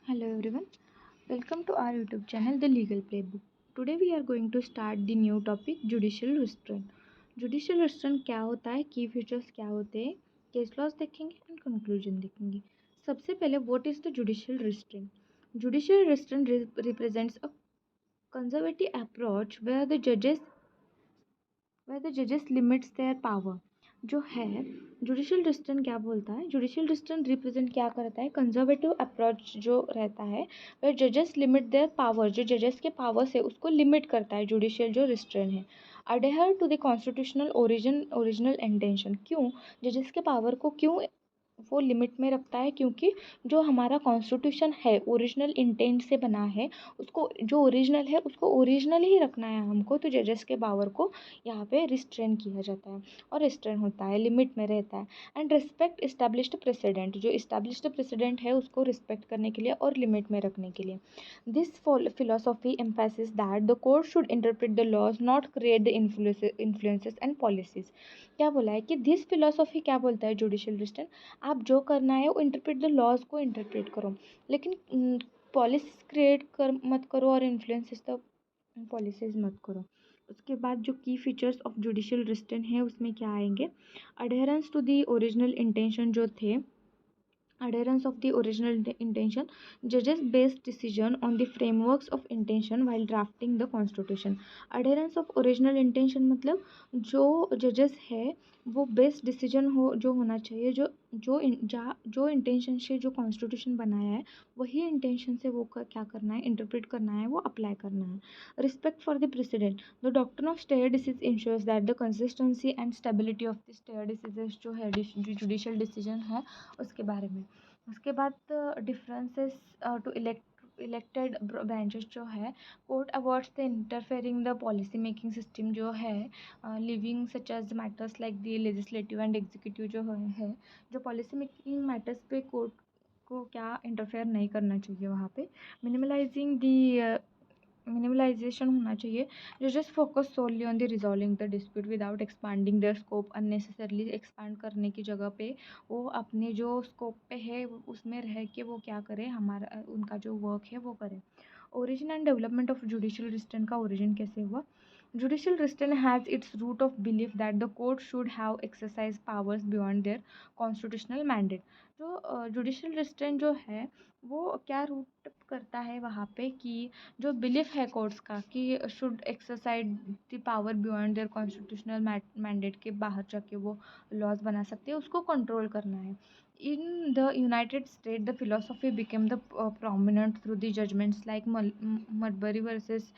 Hello everyone, welcome to our YouTube channel The Legal Playbook. Today we are going to start the new topic Judicial Restraint. Judicial Restraint क्या होता है, की features क्या होते हैं, case laws देखेंगे and conclusion देखेंगे. सबसे पहले what is the judicial restraint. Judicial restraint represents a conservative approach where the judges limits their power. जो है जुडिशियल रिस्ट्रेंट क्या बोलता है, जुडिशियल रिस्ट्रेंट रिप्रेजेंट क्या करता है, कंजर्वेटिव अप्रोच जो रहता है वह जजेस लिमिट देयर पावर, जो जजेस के पावर्स है उसको लिमिट करता है जुडिशियल जो रिस्ट्रेंट है. Adhere to the constitutional original intention. क्यों जजेस के पावर को क्यों वो लिमिट में रखता है, क्योंकि जो हमारा कॉन्स्टिट्यूशन है ओरिजिनल इंटेंट से बना है, उसको जो ओरिजिनल है उसको ओरिजिनल ही रखना है हमको, तो जजेस के पावर को यहाँ पे रिस्ट्रेन किया जाता है और रिस्ट्रेन होता है, लिमिट में रहता है. एंड रिस्पेक्ट इस्टेब्लिश्ड प्रेसिडेंट, जो इस्टेब्लिश्ड प्रेसिडेंट है उसको रिस्पेक्ट करने के लिए और लिमिट में रखने के लिए. This philosophy emphasis that the court should interpret the laws not create the influences and policies. क्या बोला है कि दिस फिलोसॉफी क्या बोलता है जुडिशियल रिस्ट्रेंट, आप जो करना है वो इंटरप्रेट द लॉज को इंटरप्रेट करो, लेकिन पॉलिसीज क्रिएट कर मत करो और इन्फ्लुएंसेस द पॉलिसीज मत करो. उसके बाद जो की फीचर्स ऑफ जुडिशियल रिस्ट्रेंट है उसमें क्या आएंगे, adherence to the original intention जो थे, adherence of the original intention. Judges base decision on the frameworks of intention while drafting the constitution. Adherence of original intention मतलब जो जजेस है वो बेस्ट डिसीजन हो जो होना चाहिए, जो इंटेंशन से जो कॉन्स्टिट्यूशन बनाया है वही इंटेंशन से वो क्या करना है, इंटरप्रेट करना है, वो अप्लाई करना है. Respect for the precedent. The doctrine of stare decisis ensures that the consistency and stability of the stare decisis जो है जुडिशियल डिसीजन है उसके बारे में. उसके बाद डिफरेंसेस टू इलेक्टेड ब्रांचेस जो है, court avoids the interfering the policy making system जो है, living such as matters like the legislative and executive जो है, जो पॉलिसी मेकिंग मैटर्स पे कोर्ट को क्या इंटरफेयर नहीं करना चाहिए वहाँ पे. मिनिमलाइजिंग दी मिनिमलाइजेशन होना चाहिए. Just focus solely on the resolving the dispute without expanding their scope. Unnecessarily expand करने की जगह पे वो अपने जो स्कोप पे है उसमें रह के वो क्या करें, हमारा उनका जो वर्क है वो करें. Origin and development of judicial restraint का ओरिजिन कैसे हुआ. Judicial restraint has its root of belief that the court should have exercise powers beyond their constitutional mandate. जो जुडिशियल रिस्ट्रेंट जो है वो क्या रूट करता है वहाँ पे कि जो बिलीफ है कोर्ट्स का कि should exercise the power beyond their constitutional mandate के बाहर जाके वो लॉज बना सकते हैं, उसको कंट्रोल करना है. In the United States, the philosophy became the prominent through the judgments like Marbury versus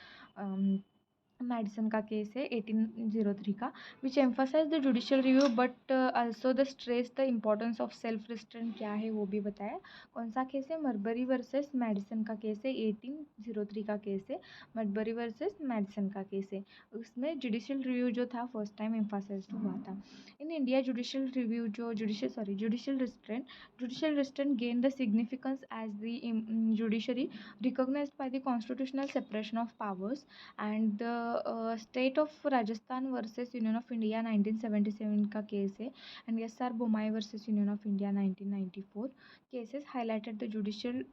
Madison का केस है 1803 का, which emphasise the judicial review but also the stress the importance of self restraint क्या है वो भी बताया. कौन सा केस है, मरबरी वर्सेस मैडिसन का केस है, 1803 का केस है, मरबरी वर्सेस मैडिसन का केस है. उसमें जुडिशियल रिव्यू जो था फर्स्ट टाइम एम्फसाइज हुआ था. इन इंडिया जुडिशियल रिव्यू जो judicial restraint gain the significance as the judiciary recognized by the constitutional separation of powers. And the state of Rajasthan versus union of India 1977 का case है, and S R Bommai versus union of India 1994 cases highlighted the judicial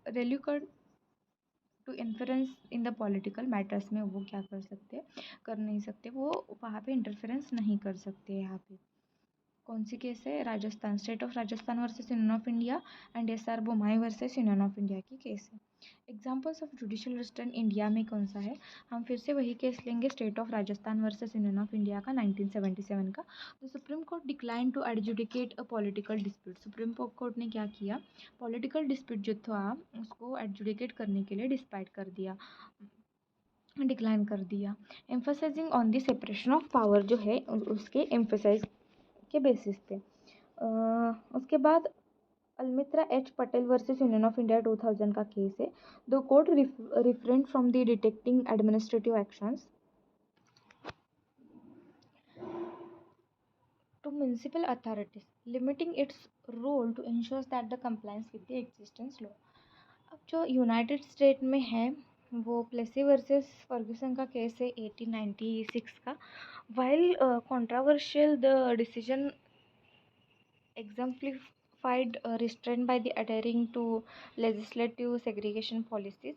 reluctance to interference in the political matters में वो क्या कर नहीं सकते, वो वहाँ पे इंटरफेरेंस नहीं कर सकते. यहाँ पे कौन सी केस है, Rajasthan, state of Rajasthan versus union of India and S R Bommai versus union of India की केस है. Examples of judicial restraint India में कौन सा है, हम फिर से वही केस लेंगे, state of Rajasthan versus union of India का 1977 का. तो supreme court decline to adjudicate a political dispute. Supreme court ने क्या किया, पॉलिटिकल डिस्प्यूट जो था उसको एडजुडिकेट करने के लिए डिक्लाइन कर दिया. Emphasising on the separation of power जो है उसके एम्फसाइज के बेसिस पे. उसके बाद Almitra H Patel versus union of India 2000 का केस है. The court refrained from the dictating administrative actions to municipal authorities, limiting its role to ensure that the compliance with the existence law. अब जो United state में है वो Plessis versus Fergusson का case है 1896 का. While controversial the decision exemplifies justified restraint by the adhering to legislative segregation policies.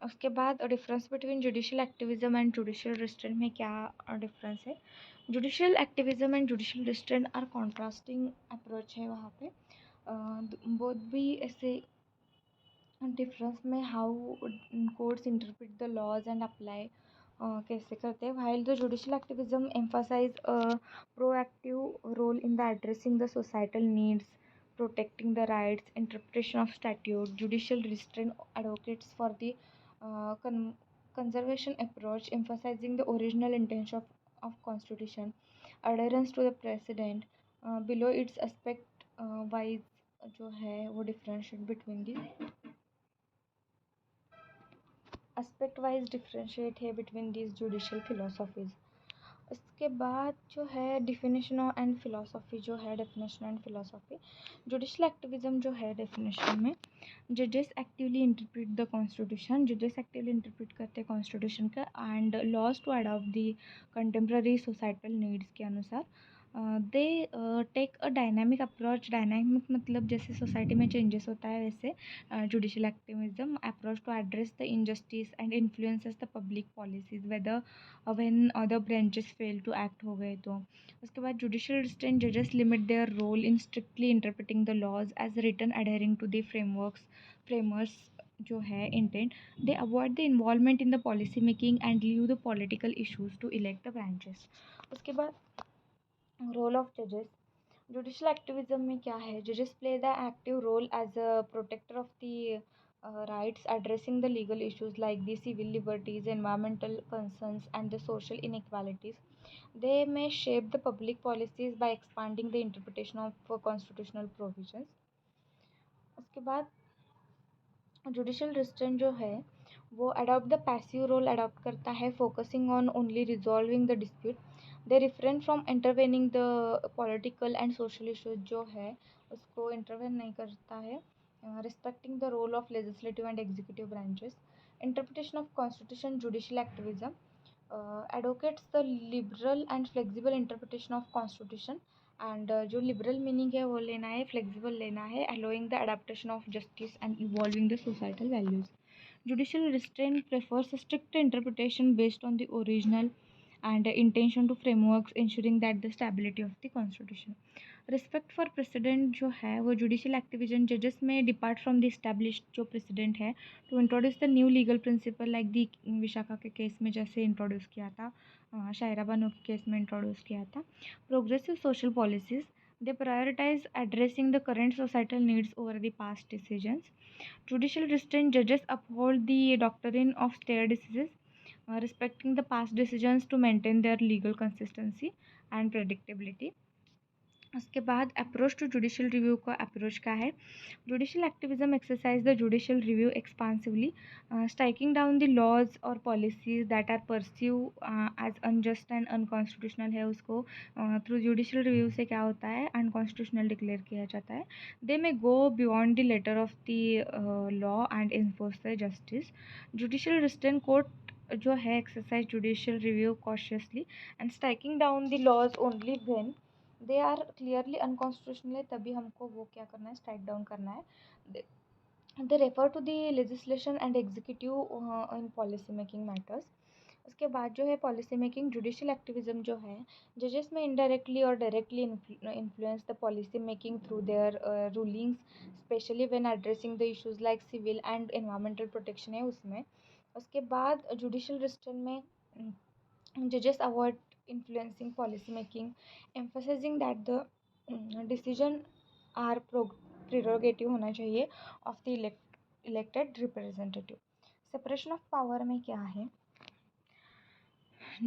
उसके बाद difference between judicial activism and judicial restraint में क्या डिफरेंस है. Judicial activism and judicial restraint are contrasting approach है वहाँ पे. बोथ भी ऐसे डिफरेंस में how courts interpret the laws and apply कैसे करते हैं. While the judicial activism emphasize proactive role in the addressing the societal needs, protecting the rights, interpretation of statute, judicial restraint advocates for the conservation approach, emphasizing the original intention of constitution, adherence to the precedent. Below its aspect wise जो है वो differentiate between the aspect wise differentiate है between these judicial philosophies. उसके बाद जो है definition and philosophy जो है, definition and philosophy. Judicial activism जो है डेफिनेशन में, जजेस एक्टिवली इंटरप्रेट द कॉन्स्टिट्यूशन, जजेस एक्टिवली इंटरप्रेट करते हैं कॉन्स्टिट्यूशन का and laws to adopt the contemporary societal needs के अनुसार. They take a dynamic approach. Dynamic मतलब जैसे सोसाइटी में चेंजेस होता है वैसे judicial activism approach to address the injustice and influences the public policies whether when other branches fail to act हो गए तो. उसके बाद जुडिशल रिस्ट्रेंट, जजेस limit their role in strictly interpreting the laws as written adhering to the framers जो है intent. They avoid the involvement in the policy making and leave the political issues to elect the branches. उसके बाद role of जजेस. Judicial activism में क्या है, जजेस play the active role as a protector of the rights, addressing the legal issues like the civil liberties, environmental concerns, and the social inequalities. They may shape the public policies by expanding the interpretation of constitutional provisions. उसके बाद judicial restraint जो है वो adopt the passive role adopt करता है, focusing on only resolving the dispute. They refrain from intervening the political and social issues जो है उसको इंटरवेन नहीं करता है. Respecting the role of legislative and executive branches. Interpretation of constitution, judicial activism advocates the liberal and flexible interpretation of constitution. And जो liberal meaning है वो लेना है, फ्लेक्सिबल लेना है, allowing the adaptation of justice and evolving the societal values. Judicial restraint prefers strict interpretation based on the original and intention to frameworks, ensuring that the stability of the constitution. Respect for precedent जो है वो judicial activism, जजेस में depart from the established जो precedent है to introduce the new legal principle like the Vishaka के केस में जैसे इंट्रोड्यूस किया था, शायरा बानो के केस में इंट्रोड्यूस किया था. Progressive social policies, they prioritize addressing the current societal needs over the past decisions. Judicial restraint, judges uphold the doctrine of stare decisis, respecting the past decisions to maintain their legal consistency and predictability. उसके बाद approach to judicial review का approach क्या है. Judicial activism exercise the judicial review expansively, striking down the laws और policies that are perceived as unjust and unconstitutional है, उसको through judicial review से क्या होता है अनकॉन्स्टिट्यूशनल डिक्लेयर किया जाता है. They may go beyond the letter of the law and enforce the justice. Judicial restraint court जो है exercise judicial review cautiously and striking down the laws only when they are clearly unconstitutional है, तभी हमको वो क्या करना है, strike down करना है. They refer to the legislation and executive in policy making matters. उसके बाद जो है पॉलिसी मेकिंग, जुडिशल एक्टिविज्म जो है जजेस में इनडायरेक्टली और directly influence the policy making through their rulings, specially when addressing the issues like civil and environmental protection है उसमें. उसके बाद जुडिशल रिस्ट्रेंट में जजेस अवॉइड influencing policy making, emphasizing that the decision are prerogative होना चाहिए of the elected representative. separation of power में क्या है,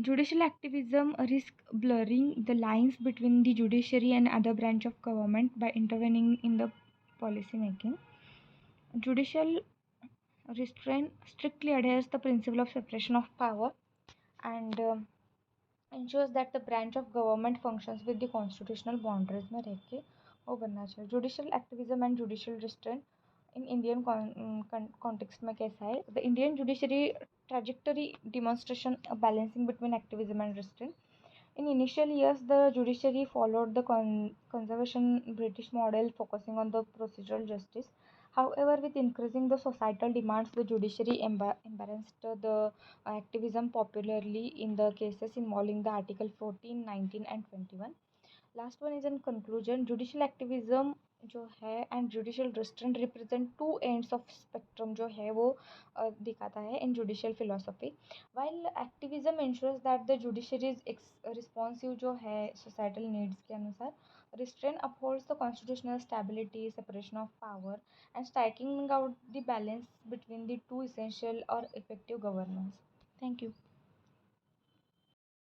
judicial activism risk blurring the lines between the judiciary and other branch of government by intervening in the policy making. Judicial restraint strictly adheres the principle of separation of power and ensures that the branch of government functions with the constitutional boundaries में रह के वो बनना चाहिए. Judicial activism and judicial restraint in Indian context में कैसा है. The Indian judiciary trajectory demonstration balancing between activism and restraint. In initial years, the judiciary followed the conservation British model, focusing on the procedural justice. However, with increasing the societal demands, the judiciary embraced the activism, popularly in the cases involving the Article 14, 19, and 21. Last one is in conclusion judicial activism जो है and judicial restraint represent two ends of spectrum जो है वो दिखाता है in judicial philosophy while activism ensures that the judiciary is responsive जो है societal needs के अनुसार restraint upholds the constitutional stability separation of power and striking out the balance between the two essential और इफेक्टिव गवर्नेंस थैंक यू